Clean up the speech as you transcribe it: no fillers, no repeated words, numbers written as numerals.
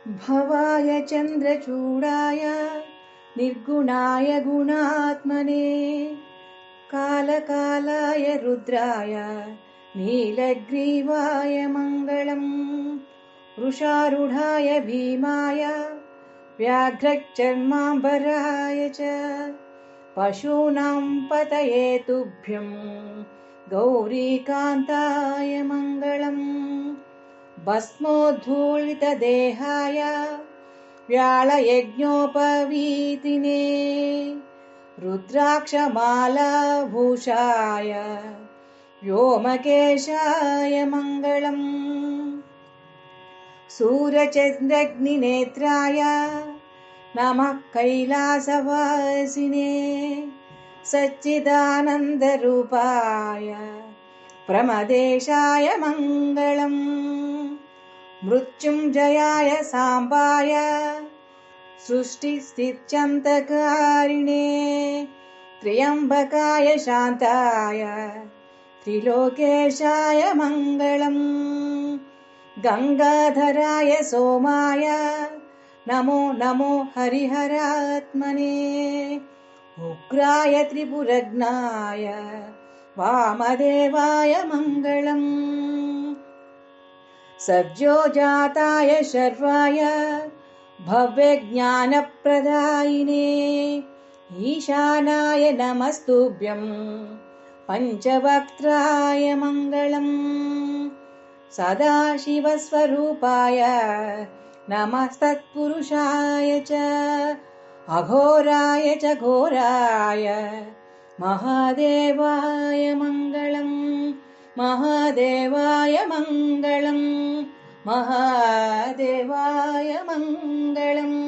भवाय चन्द्रचूडाय निर्गुणाय गुणात्मने कालकालाय रुद्राय नीलग्रीवाय मङ्गलम् वृषारूढाय भीमाय व्याघ्रचर्माम्बराय च पशूनां पतये तुभ्यं गौरीकान्ताय मङ्गलम् भस्मोद्धूलितदेहाय व्याळयज्ञोपवीतिने रुद्राक्षमालाभूषाय व्योमकेशाय मङ्गलम् सूर्यचन्द्रग्निनेत्राय नमः कैलासवासिने सच्चिदानन्दरूपाय प्रमदेशाय मङ्गलम् मृत्युञ्जयाय साम्बाय सृष्टिस्थित्यन्तकारिणे त्र्यम्बकाय शान्ताय त्रिलोकेशाय मङ्गलम् गंगाधराय सोमाय नमो नमो हरिहरात्मने उग्राय त्रिपुरग्नाय वामदेवाय मङ्गलम् सद्योजाताय शर्वाय भव्यज्ञानप्रदायिने ईशानाय नमस्तुभ्यं पञ्चवक्त्राय मङ्गलम् सदाशिवस्वरूपाय नमस्तत्पुरुषाय च अघोराय च घोराय महादेवाय मङ्गलम् महादेवाय मङ्गलम् महादेवाय मङ्गलम्।